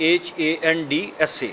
HANDSA,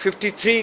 53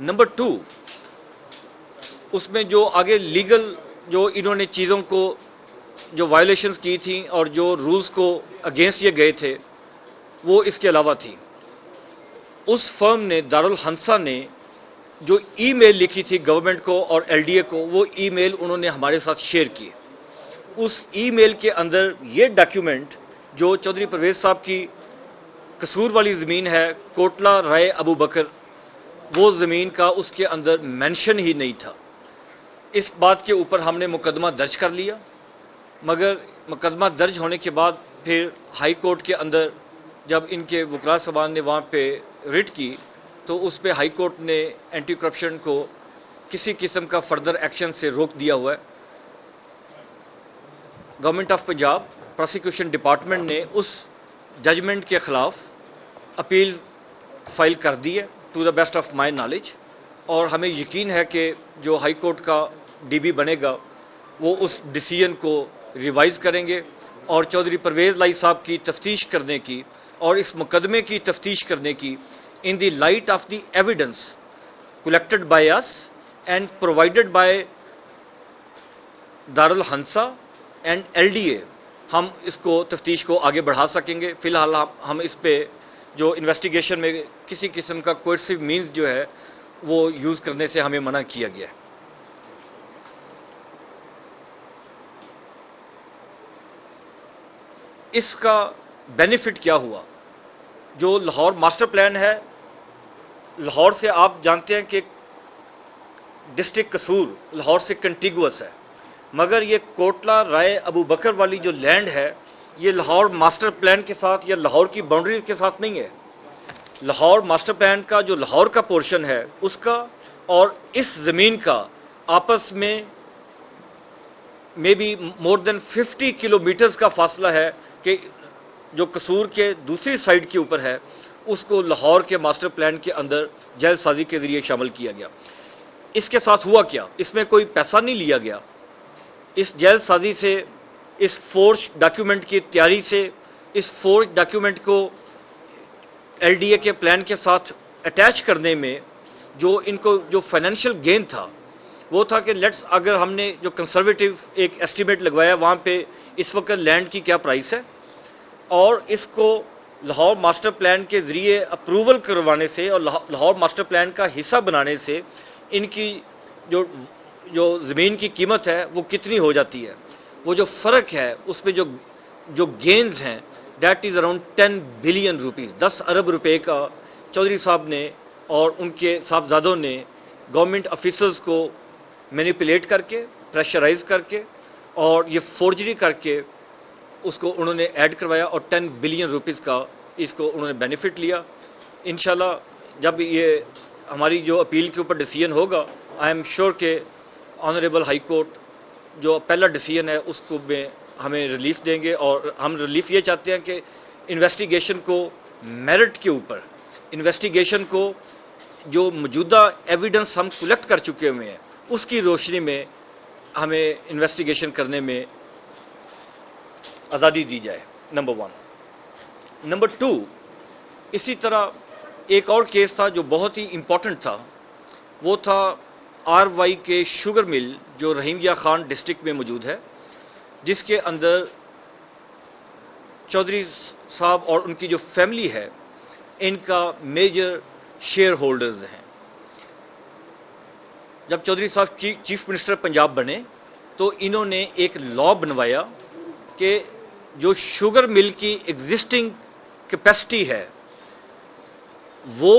number 2 اس میں جو آگے لیگل جو انہوں نے چیزوں کو جو وائلیشنز کی تھیں اور جو رولز کو اگینسٹ یہ گئے تھے وہ اس کے علاوہ تھی. اس فرم نے دارالحنسا نے جو ای میل لکھی تھی گورنمنٹ کو اور ایل ڈی اے کو, وہ ای میل انہوں نے ہمارے ساتھ شیئر کی. اس ای میل کے اندر یہ ڈاکیومنٹ جو چودھری پرویز صاحب کی قصور والی زمین ہے کوٹلہ رائے ابو بکر, وہ زمین کا اس کے اندر مینشن ہی نہیں تھا. اس بات کے اوپر ہم نے مقدمہ درج کر لیا, مگر مقدمہ درج ہونے کے بعد پھر ہائی کورٹ کے اندر جب ان کے وکلاء صاحبان نے وہاں پہ رٹ کی تو اس پہ ہائی کورٹ نے اینٹی کرپشن کو کسی قسم کا فردر ایکشن سے روک دیا ہوا ہے. Government of Punjab prosecution department نے اس ججمنٹ کے خلاف اپیل فائل کر دی ہے to the best of my knowledge, اور ہمیں یقین ہے کہ جو ہائی کورٹ کا ڈی بی بنے گا وہ اس ڈیسیژن کو ریوائز کریں گے اور چودھری پرویز لائی صاحب کی تفتیش کرنے کی اور اس مقدمے کی تفتیش کرنے کی in the light of the evidence collected by us and provided by Darul Hansa and LDA ہم اس کو تفتیش کو آگے بڑھا سکیں گے. فی الحال ہم اس پہ جو انویسٹیگیشن میں کسی قسم کا کوئرسیو مینز جو ہے وہ یوز کرنے سے ہمیں منع کیا گیا ہے. اس کا بینیفٹ کیا ہوا؟ جو لاہور ماسٹر پلان ہے, لاہور سے آپ جانتے ہیں کہ ڈسٹرکٹ قصور لاہور سے کنٹیگوس ہے, مگر یہ کوٹلہ رائے ابو بکر والی جو لینڈ ہے یہ لاہور ماسٹر پلان کے ساتھ یا لاہور کی باؤنڈریز کے ساتھ نہیں ہے. لاہور ماسٹر پلان کا جو لاہور کا پورشن ہے اس کا اور اس زمین کا آپس میں بھی مور دین 50 کلومیٹرز کا فاصلہ ہے کہ جو قصور کے دوسری سائڈ کے اوپر ہے اس کو لاہور کے ماسٹر پلان کے اندر جیل سازی کے ذریعے شامل کیا گیا. اس کے ساتھ ہوا کیا؟ اس میں کوئی پیسہ نہیں لیا گیا. اس جیل سازی سے, اس فورج ڈاکیومنٹ کی تیاری سے, اس فورج ڈاکیومنٹ کو ایل ڈی اے کے پلان کے ساتھ اٹیچ کرنے میں جو ان کو جو فائنینشیل گین تھا وہ تھا کہ لیٹس اگر ہم نے جو کنسرویٹو ایک ایسٹیمیٹ لگوایا وہاں پہ اس وقت لینڈ کی کیا پرائس ہے اور اس کو لاہور ماسٹر پلان کے ذریعے اپروول کروانے سے اور لاہور ماسٹر پلان کا حصہ بنانے سے ان کی جو زمین کی قیمت ہے وہ کتنی ہو جاتی ہے. وہ جو فرق ہے اس میں جو گینز ہیں that is around 10 billion rupees, 10 ارب روپے کا چودھری صاحب نے اور ان کے صاحبزادوں نے گورنمنٹ آفیسرز کو مینیپولیٹ کر کے, پریشرائز کر کے اور یہ فورجری کر کے اس کو انہوں نے ایڈ کروایا اور 10 بلین روپیز کا اس کو انہوں نے بینیفٹ لیا. انشاءاللہ جب یہ ہماری جو اپیل کے اوپر ڈیسیژن ہوگا آئی ایم شیور کہ آنریبل ہائی کورٹ جو پہلا ڈیسیژن ہے اس کو میں ہمیں ریلیف دیں گے, اور ہم ریلیف یہ چاہتے ہیں کہ انویسٹیگیشن کو میرٹ کے اوپر, انویسٹیگیشن کو جو موجودہ ایویڈنس ہم کلیکٹ کر چکے ہوئے ہیں اس کی روشنی میں ہمیں انویسٹیگیشن کرنے میں آزادی دی جائے. نمبر 1. نمبر 2, اسی طرح ایک اور کیس تھا جو بہت ہی امپورٹنٹ تھا, وہ تھا آر وائی کے شوگر مل جو رحیمیہ خان ڈسٹرکٹ میں موجود ہے, جس کے اندر چودھری صاحب اور ان کی جو فیملی ہے ان کا میجر شیئر ہولڈرز ہیں. جب چودھری صاحب چیف منسٹر پنجاب بنے تو انہوں نے ایک لا بنوایا کہ جو شوگر مل کی ایگزسٹنگ کیپیسٹی ہے وہ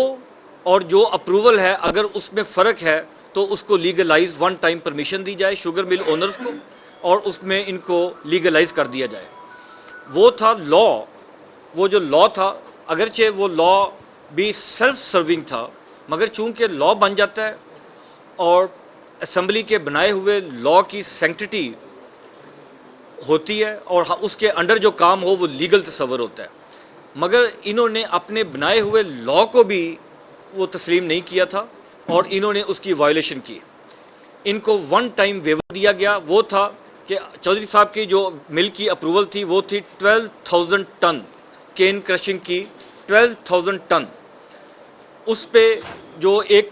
اور جو اپروول ہے اگر اس میں فرق ہے تو اس کو لیگلائز ون ٹائم پرمیشن دی جائے شوگر مل اونرز کو اور اس میں ان کو لیگلائز کر دیا جائے. وہ تھا لا, وہ جو لا تھا اگرچہ وہ لا بھی سیلف سرونگ تھا مگر چونکہ لا بن جاتا ہے اور اسمبلی کے بنائے ہوئے لا کی سینکٹیٹی ہوتی ہے اور اس کے انڈر جو کام ہو وہ لیگل تصور ہوتا ہے, مگر انہوں نے اپنے بنائے ہوئے لا کو بھی وہ تسلیم نہیں کیا تھا اور انہوں نے اس کی وائلیشن کی. ان کو ون ٹائم ویور دیا گیا, وہ تھا کہ چودھری صاحب کی جو مل کی اپروول تھی وہ تھی 12,000 ٹن کین کرشنگ کی, 12,000 ٹن. اس پہ جو ایک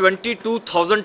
22,000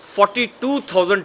42,000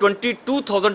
22,000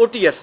OTS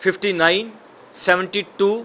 59, 72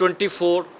24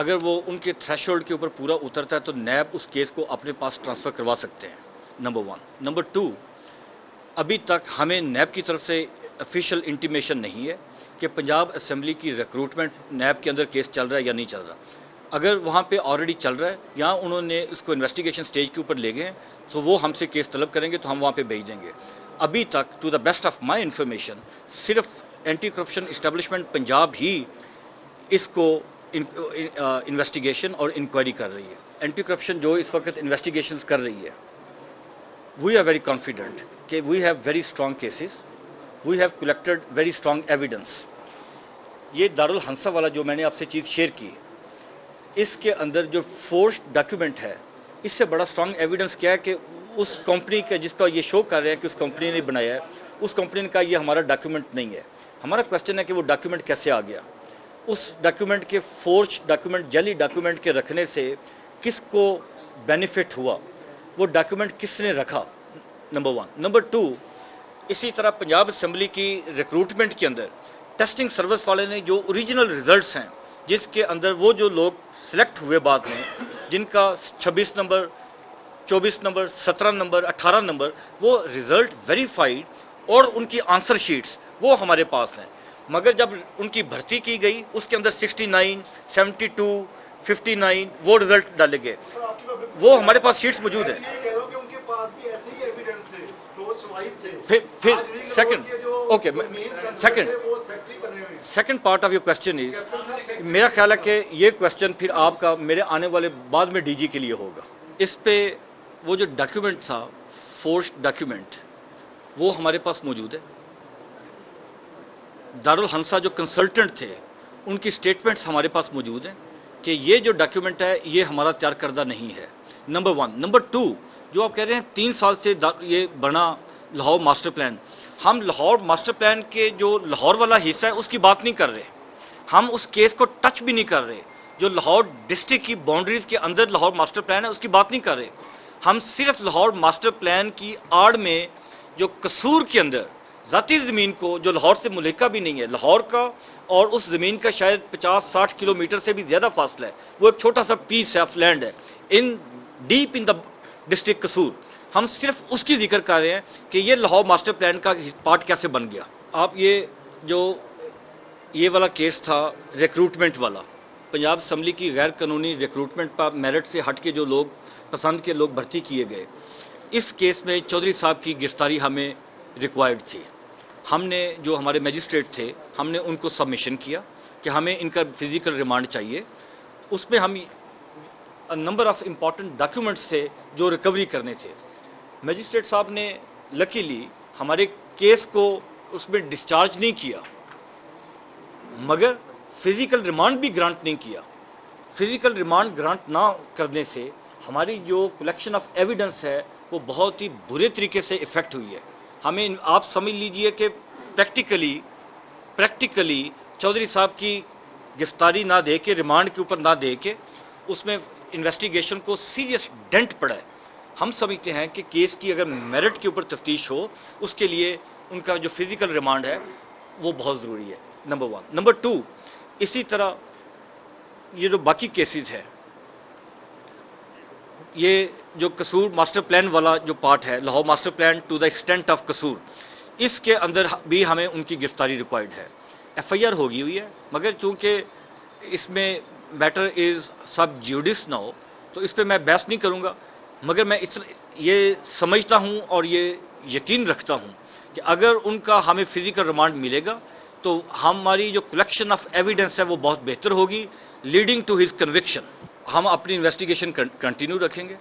اگر وہ ان کے تھریشولڈ کے اوپر پورا اترتا ہے تو نیب اس کیس کو اپنے پاس ٹرانسفر کروا سکتے ہیں، نمبر 1۔ نمبر 2، ابھی تک ہمیں نیب کی طرف سے آفیشیل انٹیمیشن نہیں ہے کہ پنجاب اسمبلی کی ریکروٹمنٹ نیب کے اندر کیس چل رہا ہے یا نہیں چل رہا۔ اگر وہاں پہ آلریڈی چل رہا ہے یا انہوں نے اس کو انویسٹیگیشن سٹیج کے اوپر لے گئے ہیں تو وہ ہم سے کیس طلب کریں گے تو ہم وہاں پہ بھیج دیں گے۔ ابھی تک to the best of my information صرف اینٹی کرپشن اسٹیبلشمنٹ پنجاب ہی اس کو انویسٹیگیشن اور انکوائری کر رہی ہے۔ اینٹی کرپشن جو اس وقت انویسٹیگیشنز کر رہی ہے، وی آر ویری کانفیڈنٹ کہ we have very strong cases, we have collected very strong evidence. یہ دارالحنسا والا جو میں نے آپ سے چیز شیئر کی، اس کے اندر جو فورسڈ ڈاکیومنٹ ہے، اس سے بڑا اسٹرانگ ایویڈنس کیا ہے کہ اس کمپنی کا جس کا یہ شو کر رہے ہیں کہ اس کمپنی نے بنایا ہے، اس کمپنی کا یہ ہمارا ڈاکیومنٹ نہیں ہے۔ ہمارا کوشچن ہے کہ وہ ڈاکیومنٹ کیسے آ گیا؟ اس ڈاکیومنٹ کے فورج ڈاکیومنٹ، جعلی ڈاکیومنٹ کے رکھنے سے کس کو بینیفٹ ہوا؟ وہ ڈاکیومنٹ کس نے رکھا؟ نمبر 1۔ نمبر 2، اسی طرح پنجاب اسمبلی کی ریکروٹمنٹ کے اندر ٹیسٹنگ سروس والے نے جو اوریجنل ریزلٹس ہیں، جس کے اندر وہ جو لوگ سلیکٹ ہوئے بعد میں، جن کا 26 نمبر، 24 نمبر، 17 نمبر، 18 نمبر، وہ ریزلٹ ویریفائڈ اور ان کی آنسر شیٹس وہ ہمارے پاس ہیں، مگر جب ان کی بھرتی کی گئی اس کے اندر 69، 72، 59 وہ ریزلٹ ڈالے گئے، وہ ہمارے پاس شیٹس موجود ہیں۔ پھر second part of your question is, میرا خیال ہے کہ یہ کوشچن پھر آپ کا میرے آنے والے بعد میں ڈی جی کے لیے ہوگا۔ اس پہ وہ جو ڈاکیومنٹ تھا، فورسڈ ڈاکیومنٹ، وہ ہمارے پاس موجود ہے۔ دارالحنسا جو کنسلٹنٹ تھے، ان کی سٹیٹمنٹس ہمارے پاس موجود ہیں کہ یہ جو ڈاکیومنٹ ہے یہ ہمارا تیار کردہ نہیں ہے، نمبر 1۔ نمبر 2، جو آپ کہہ رہے ہیں 3 سال سے یہ بنا لاہور ماسٹر پلان، ہم لاہور ماسٹر پلان کے جو لاہور والا حصہ ہے اس کی بات نہیں کر رہے، ہم اس کیس کو ٹچ بھی نہیں کر رہے۔ جو لاہور ڈسٹرکٹ کی باؤنڈریز کے اندر لاہور ماسٹر پلان ہے اس کی بات نہیں کر رہے، ہم صرف لاہور ماسٹر پلان کی آڑ میں جو قصور کے اندر ذاتی زمین کو جو لاہور سے ملحقہ بھی نہیں ہے، لاہور کا اور اس زمین کا شاید 50-60 کلومیٹر سے بھی زیادہ فاصلہ ہے، وہ ایک چھوٹا سا پیس آف لینڈ ہے ڈیپ ان دا ڈسٹرکٹ قصور، ہم صرف اس کی ذکر کر رہے ہیں کہ یہ لاہور ماسٹر پلان کا پارٹ کیسے بن گیا۔ آپ یہ والا کیس تھا ریکروٹمنٹ والا، پنجاب اسمبلی کی غیر قانونی ریکروٹمنٹ پر میرٹ سے ہٹ کے جو لوگ پسند کے لوگ بھرتی کیے گئے، اس کیس میں چودھری صاحب کی گرفتاری ہمیں ریکوائرڈ تھی۔ ہم نے جو ہمارے میجسٹریٹ تھے، ہم نے ان کو سبمیشن کیا کہ ہمیں ان کا فزیکل ریمانڈ چاہیے۔ اس میں ہم نمبر آف امپورٹنٹ ڈاکیومنٹس تھے جو ریکوری کرنے تھے۔ میجسٹریٹ صاحب نے لکیلی ہمارے کیس کو اس میں ڈسچارج نہیں کیا، مگر فزیکل ریمانڈ بھی گرانٹ نہیں کیا۔ فزیکل ریمانڈ گرانٹ نہ کرنے سے ہماری جو کلیکشن آف ایویڈنس ہے وہ بہت ہی برے طریقے سے افیکٹ ہوئی ہے۔ ہمیں آپ سمجھ لیجئے کہ پریکٹیکلی چودھری صاحب کی گرفتاری نہ دے کے، ریمانڈ کے اوپر نہ دے کے، اس میں انویسٹیگیشن کو سیریس ڈینٹ پڑا ہے۔ ہم سمجھتے ہیں کہ کیس کی اگر میرٹ کے اوپر تفتیش ہو، اس کے لیے ان کا جو فزیکل ریمانڈ ہے وہ بہت ضروری ہے، نمبر 1۔ نمبر 2، اسی طرح یہ جو باقی کیسز ہے، یہ جو قصور ماسٹر پلان والا جو پارٹ ہے، Lahore master plan to the extent of Kasur, اس کے اندر بھی ہمیں ان کی گرفتاری ریکوائرڈ ہے۔ ایف آئی آر ہوگی ہوئی ہے، مگر چونکہ اس میں میٹر از سب جیوڈس نہ ہو تو اس پہ میں بحث نہیں کروں گا، مگر میں یہ سمجھتا ہوں اور یہ یقین رکھتا ہوں کہ اگر ان کا ہمیں فزیکل ریمانڈ ملے گا تو ہماری جو کلیکشن آف ایویڈنس ہے وہ بہت بہتر ہوگی، لیڈنگ ٹو ہز کنوکشن۔ ہم اپنی انویسٹیگیشن کنٹینیو رکھیں گے۔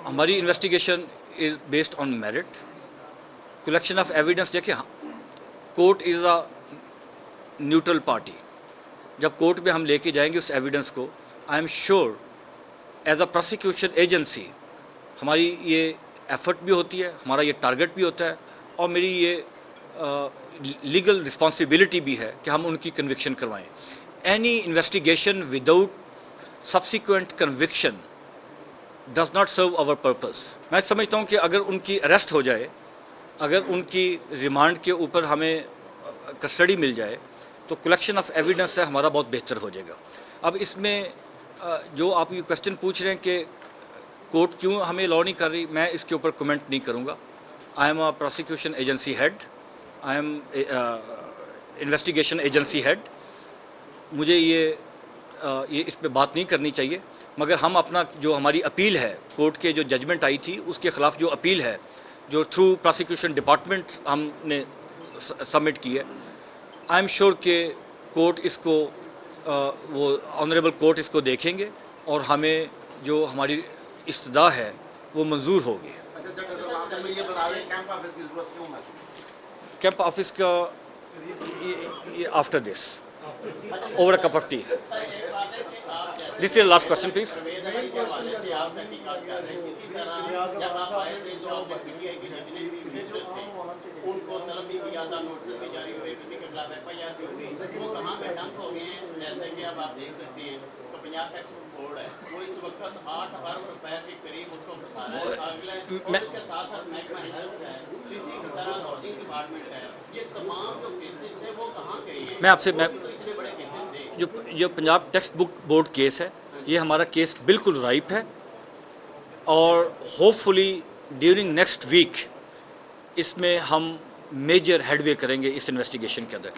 ہماری investigation is based on merit, collection of evidence. دیکھیں، court is a neutral party, جب کورٹ میں ہم لے کے جائیں گے اس ایویڈنس کو، I am sure as a prosecution agency ہماری یہ ایفرٹ بھی ہوتی ہے، ہمارا یہ ٹارگٹ بھی ہوتا ہے، اور میری یہ لیگل رسپانسبلٹی بھی ہے کہ ہم ان کی کنوکشن کروائیں۔ Any investigation without subsequent conviction does not serve our purpose. میں سمجھتا ہوں کہ اگر ان کی اریسٹ ہو جائے، اگر ان کی ریمانڈ کے اوپر ہمیں کسٹڈی مل جائے، تو تو کلیکشن آف ایویڈنس ہے ہمارا بہت بہتر ہو جائے گا. اب اس میں جو آپ یہ کوشچن پوچھ رہے ہیں کہ کورٹ کیوں ہمیں الاؤ نہیں کر رہی, میں اس کے اوپر کمنٹ نہیں کروں گا. I am a prosecution agency head, I am investigation agency head. مجھے یہ اس پہ بات نہیں کرنی چاہیے, مگر ہم اپنا جو ہماری اپیل ہے کورٹ کے جو ججمنٹ آئی تھی اس کے خلاف جو اپیل ہے جو تھرو پروسیکیوشن ڈپارٹمنٹ ہم نے سبمٹ کی ہے, آئی ایم شیور کہ کورٹ اس کو وہ آنریبل کورٹ اس کو دیکھیں گے اور ہمیں جو ہماری استدعا ہے وہ منظور ہوگی. کیمپ آفس کا after this over a cup of tea. This is last question please. ان کو طلب بھی کیا تھا, نوٹس بھی جاری ہوئے, کسی کے خلاف ایف آئی آر بھی ہوئی, وہ کہاں پہ ڈنک ہو گئے ہیں. جیسے کہ اب آپ دیکھ سکتے ہیں تو پنجاب ٹیکس بک بورڈ ہے, وہ اس وقت 8 ارب روپے کے قریب اس کو پھنسا رہا ہے. اگلے اس کے ساتھ ساتھ محکمہ ہیلتھ ہے, اسی طرح ہاؤسنگ ڈپارٹمنٹ ہے. یہ تمام جو کیسز تھے وہ کہاں گئے ہیں؟ میں آپ سے اتنے بڑے کیسز تھے. جو Punjab text book board case ہے, یہ ہمارا کیس بالکل رائپ ہے اور ہوپ فلی ڈیورنگ نیکسٹ ویک اس میں ہم میجر ہیڈ وے کریں گے اس انویسٹیگیشن کے اندر.